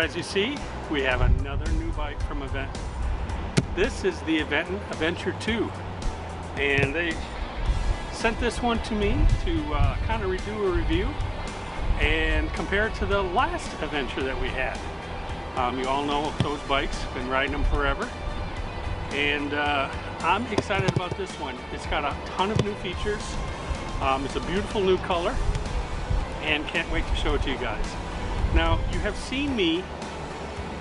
as you see, we have another new bike from Aventon. This is the Aventon Aventure 2, and they sent this one to me to kind of do a review and compare it to the last Adventure that we had. You all know those bikes, been riding them forever, and I'm excited about this one. It's got a ton of new features. It's a beautiful new color, and can't wait to show it to you guys. Now, you have seen me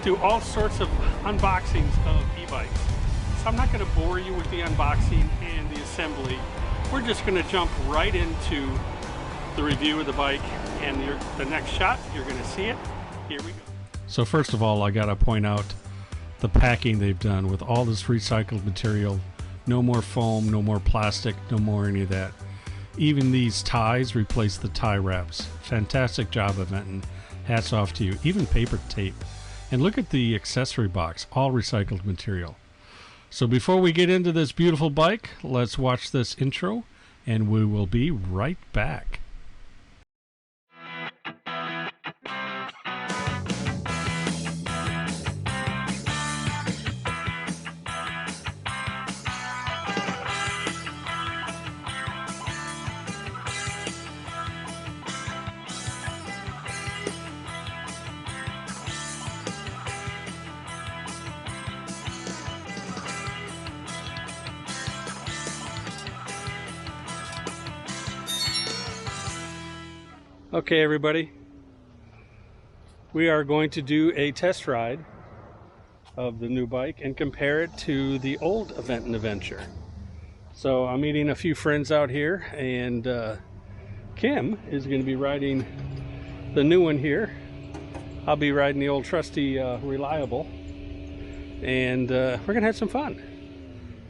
do all sorts of unboxings of e-bikes, so I'm not going to bore you with the unboxing and the assembly. We're just going to jump right into the review of the bike, and the next shot, you're going to see it. Here we go. So first of all, I got to point out the packing they've done with all this recycled material. No more foam, no more plastic, no more any of that. Even these ties replace the tie wraps. Fantastic job, Aventon. Hats off to you. Even paper tape. And look at the accessory box, all recycled material. So before we get into this beautiful bike, let's watch this intro, and we will be right back. Okay, everybody, we are going to do a test ride of the new bike and compare it to the old Aventon Aventure. So I'm meeting a few friends out here, and Kim is going to be riding the new one here. I'll be riding the old trusty Reliable, and we're going to have some fun.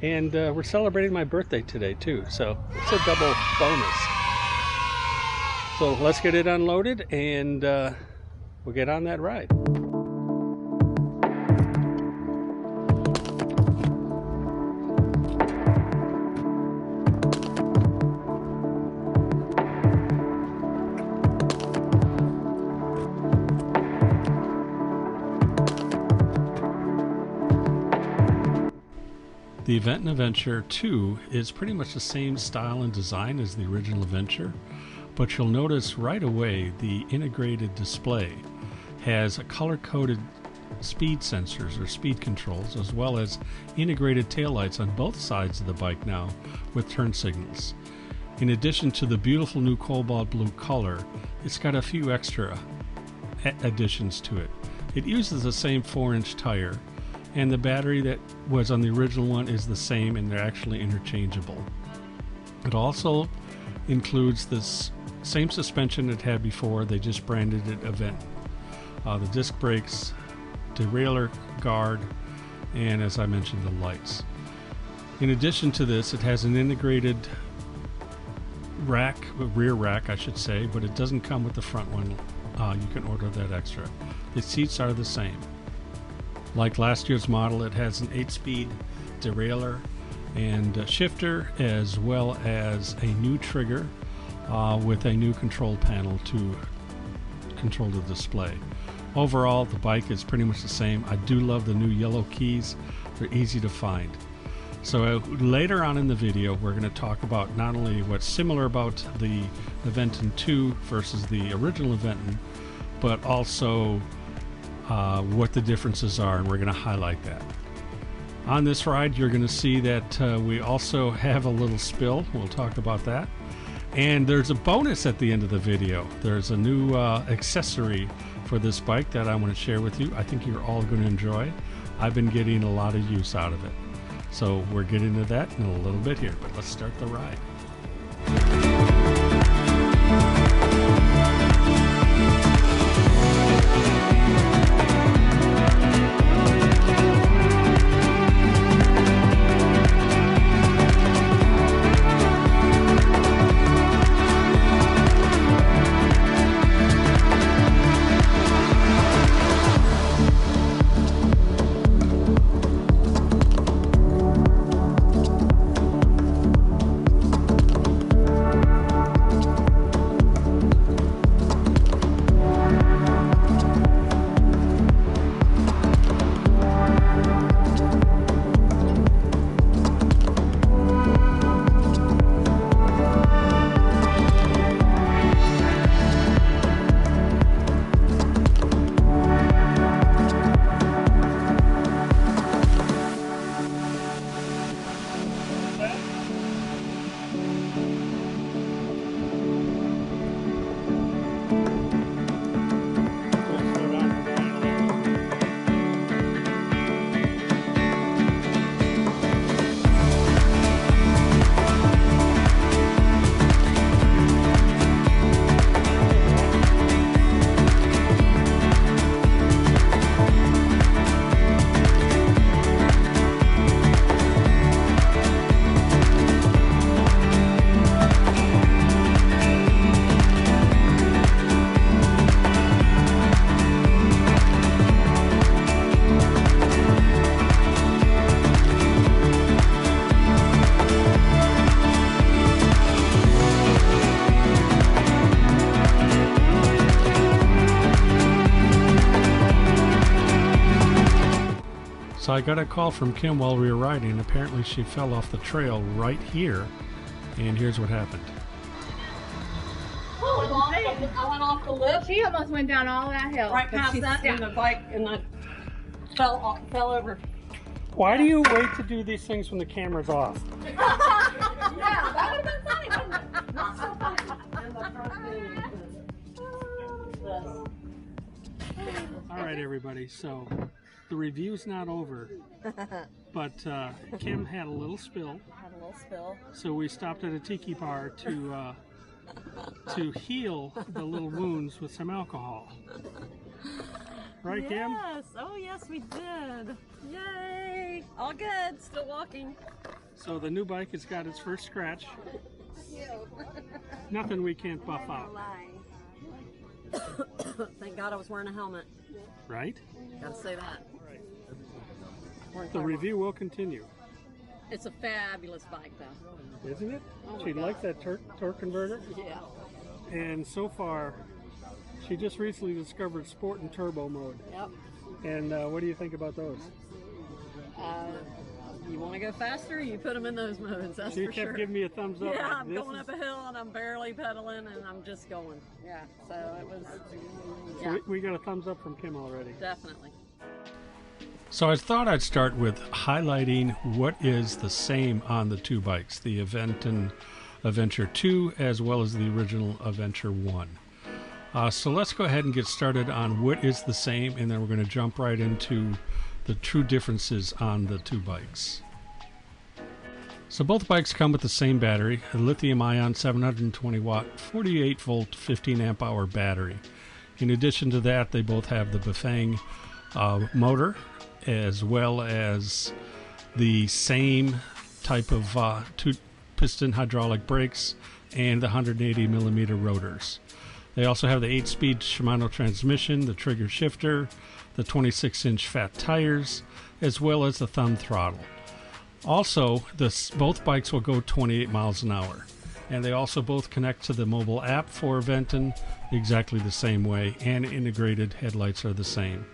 And we're celebrating my birthday today too, so it's a double bonus. So let's get it unloaded, and we'll get on that ride. The Aventon Aventure 2 is pretty much the same style and design as the original Aventure. But you'll notice right away the integrated display has a color-coded speed sensors or speed controls, as well as integrated taillights on both sides of the bike now with turn signals. In addition to the beautiful new cobalt blue color, it's got a few extra additions to it. It uses the same 4-inch tire, and the battery that was on the original one is the same, and they're actually interchangeable. It also includes this same suspension it had before. They just branded it Aventon. The disc brakes, derailleur guard, and as I mentioned, the lights. In addition to this, it has an integrated rack, rear rack I should say, but it doesn't come with the front one. You can order that extra. The seats are the same. Like last year's model, it has an 8-speed derailleur and shifter, as well as a new trigger with a new control panel to control the display. Overall, the bike is pretty much the same. I do love the new yellow keys. They're easy to find. So later on in the video, we're going to talk about not only what's similar about the Aventon 2 versus the original Aventon, but also what the differences are, and we're going to highlight that. On this ride, you're going to see that we also have a little spill. We'll talk about that. And there's a bonus at the end of the video. There's a new accessory for this bike that I want to share with you. I think you're all going to enjoy. I've been getting a lot of use out of it. So we're getting to that in a little bit here, but let's start the ride. So I got a call from Kim while we were riding. Apparently she fell off the trail right here, and here's what happened. I went off the lift. She almost went down all that hill. Right past that, and the bike, and I fell over. Why do you wait to do these things when the camera's off? Yeah, that would have been funny, wouldn't it? Not so funny. And the front thing. All right, everybody. So the review's not over, but Kim had a little spill. Had a little spill. So we stopped at a tiki bar to heal the little wounds with some alcohol. Right, Kim? Yes. Oh, yes, we did. Yay. All good. Still walking. So the new bike has got its first scratch. Nothing we can't buff out. Thank God I was wearing a helmet. Right? Gotta say that. The review will continue. It's a fabulous bike, though. Isn't it? Oh She likes that torque converter. Yeah. And so far, she just recently discovered Sport and Turbo mode. Yep. And what do you think about those? You want to go faster? You put them in those modes. That's She for kept sure. giving me a thumbs up. Yeah, like, I'm going up a hill and I'm barely pedaling and I'm just going. Yeah, so it was. Yeah, So we got a thumbs up from Kim already. definitely. So I thought I'd start with highlighting what is the same on the two bikes, the Aventon Aventure 2 as well as the original Aventure 1. So let's go ahead and get started on what is the same, and then we're going to jump right into the true differences on the two bikes. So both bikes come with the same battery, a lithium-ion 720 watt, 48 volt, 15 amp hour battery. In addition to that, they both have the Bafang motor, as well as the same type of two-piston hydraulic brakes and the 180 millimeter rotors. They also have the 8-speed Shimano transmission, the trigger shifter, the 26-inch fat tires, as well as the thumb throttle. Also, both bikes will go 28 miles an hour, and they also both connect to the mobile app for Aventon exactly the same way, and integrated headlights are the same.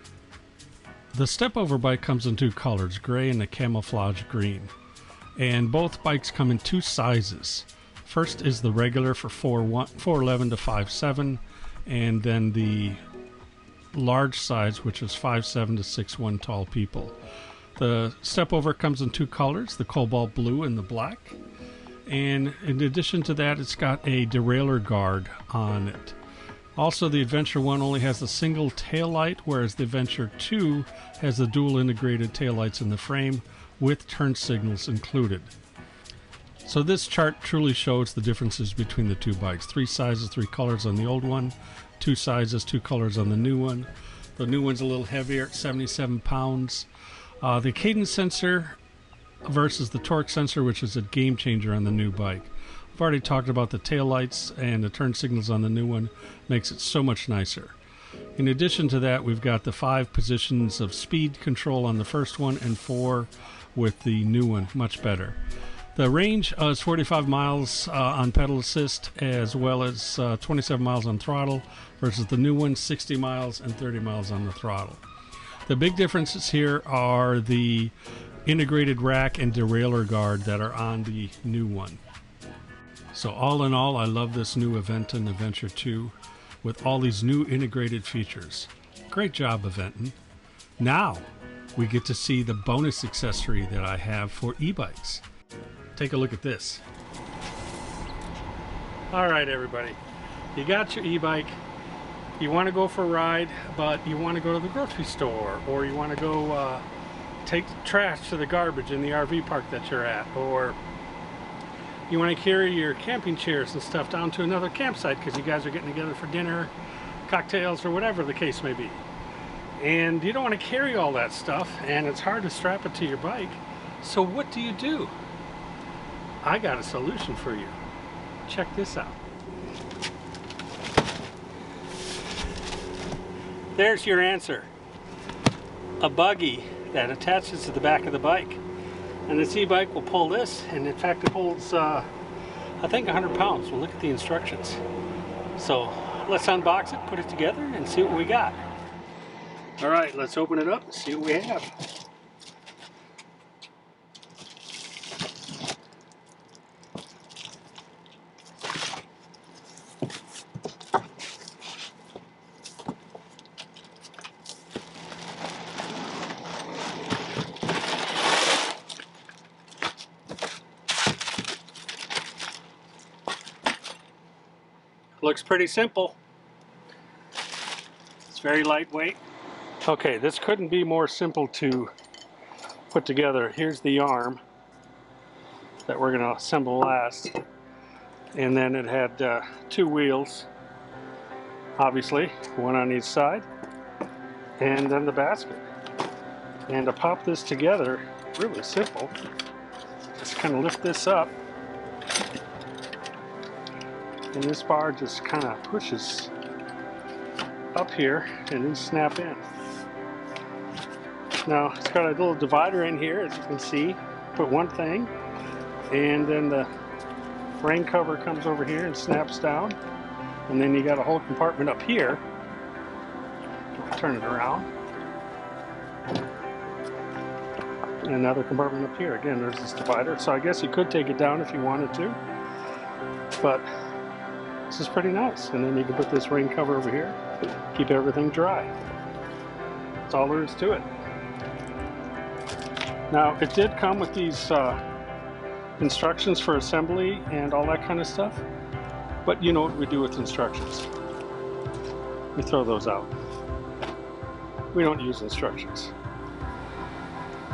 The step-over bike comes in two colors, gray and a camouflage green, and both bikes come in two sizes. First is the regular for 4'11 to 5'7", and then the large size, which is 5'7 to 6'1" tall people. The step-over comes in two colors, the cobalt blue and the black, and in addition to that, it's got a derailleur guard on it. Also, the Adventure 1 only has a single taillight, whereas the Adventure 2 has the dual integrated taillights in the frame with turn signals included. So this chart truly shows the differences between the two bikes. 3 sizes, 3 colors on the old one, 2 sizes, 2 colors on the new one. The new one's a little heavier at 77 pounds. The cadence sensor versus the torque sensor, which is a game changer on the new bike. I've already talked about the taillights and the turn signals on the new one. Makes it so much nicer. In addition to that, we've got the 5 positions of speed control on the first one and 4 with the new one, much better. The range is 45 miles on pedal assist, as well as 27 miles on throttle, versus the new one, 60 miles and 30 miles on the throttle. The big differences here are the integrated rack and derailleur guard that are on the new one. So all in all, I love this new Aventon Adventure 2 with all these new integrated features. Great job, Aventon. Now we get to see the bonus accessory that I have for e-bikes. Take a look at this. All right, everybody, you got your e-bike. You want to go for a ride, but you want to go to the grocery store, or you want to go take trash to the garbage in the RV park that you're at, or you want to carry your camping chairs and stuff down to another campsite because you guys are getting together for dinner, cocktails, or whatever the case may be. And you don't want to carry all that stuff, and it's hard to strap it to your bike. So what do? I got a solution for you. Check this out. There's your answer. A buggy that attaches to the back of the bike. And this e-bike will pull this, and in fact it holds, I think 100 pounds. We'll look at the instructions. So let's unbox it, put it together, and see what we got. All right, let's open it up and see what we have. Looks pretty simple. It's very lightweight. Okay, this couldn't be more simple to put together. Here's the arm that we're going to assemble last. And then it had 2 wheels, obviously, one on each side. And then the basket. And to pop this together, really simple. Just kind of lift this up. And this bar just kind of pushes up here and then snap in. Now it's got a little divider in here, as you can see. Put one thing, and then the rain cover comes over here and snaps down, and then you got a whole compartment up here. Turn it around. And another compartment up here. Again, there's this divider, so I guess you could take it down if you wanted to, but this is pretty nice. And then you can put this rain cover over here, keep everything dry. That's all there is to it. Now, it did come with these instructions for assembly and all that kind of stuff, but you know what we do with instructions. We throw those out. We don't use instructions.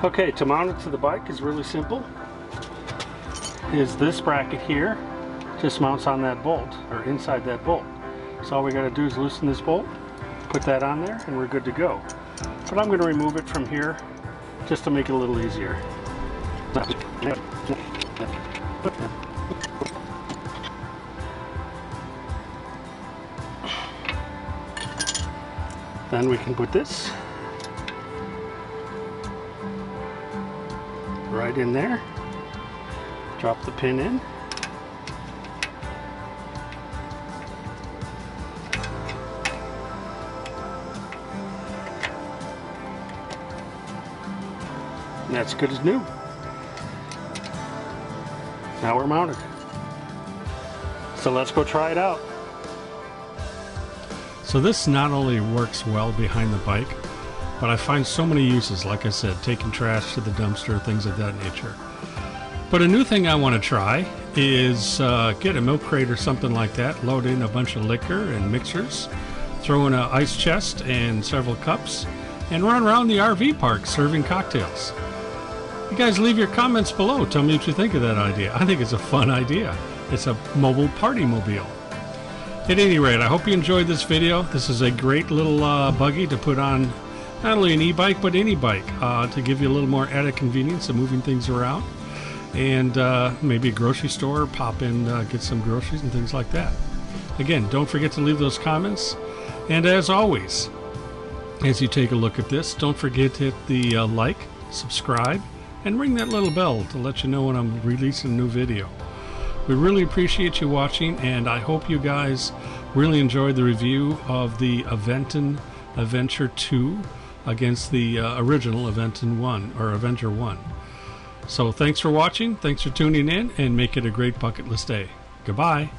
Okay, to mount it to the bike is really simple. Is this bracket here just mounts on that bolt, or inside that bolt. So all we got to do is loosen this bolt, put that on there, and we're good to go. But I'm going to remove it from here just to make it a little easier. Then we can put this right in there, drop the pin in, and that's good as new. Now we're mounted. So let's go try it out. So this not only works well behind the bike, but I find so many uses, like I said, taking trash to the dumpster, things of that nature. But a new thing I want to try is get a milk crate or something like that, load in a bunch of liquor and mixers, throw in an ice chest and several cups, and run around the RV park serving cocktails. You guys leave your comments below. Tell me what you think of that idea. I think it's a fun idea. It's a mobile party mobile. At any rate, I hope you enjoyed this video. This is a great little buggy to put on not only an e-bike, but any bike to give you a little more added convenience of moving things around. And maybe a grocery store, pop in, get some groceries and things like that. Again, don't forget to leave those comments. And as always, as you take a look at this, don't forget to hit the like, subscribe, and ring that little bell to let you know when I'm releasing a new video. We really appreciate you watching, and I hope you guys really enjoyed the review of the Aventon Aventure 2 against the original Aventon 1, or Avenger 1. So thanks for watching, thanks for tuning in, and make it a great bucket list day. Goodbye.